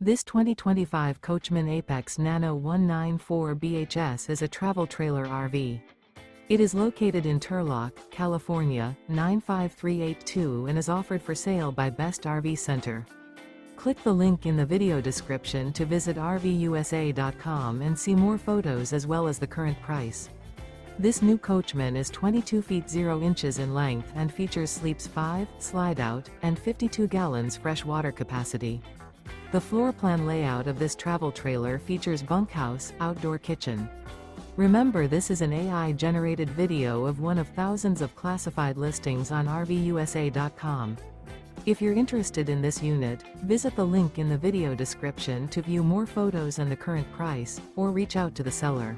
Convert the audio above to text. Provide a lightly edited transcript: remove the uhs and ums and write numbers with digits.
This 2025 Coachmen Apex Nano 194 BHS is a travel trailer RV. It is located in Turlock, California, 95382 and is offered for sale by Best RV Center. Click the link in the video description to visit RVUSA.com and see more photos as well as the current price. This new Coachmen is 22 feet 0 inches in length and features sleeps 5, Slideout, and 52 gallons fresh water capacity. The floor plan layout of this travel trailer features bunkhouse, outdoor kitchen. Remember, this is an AI-generated video of one of thousands of classified listings on RVUSA.com. If you're interested in this unit, visit the link in the video description to view more photos and the current price, or reach out to the seller.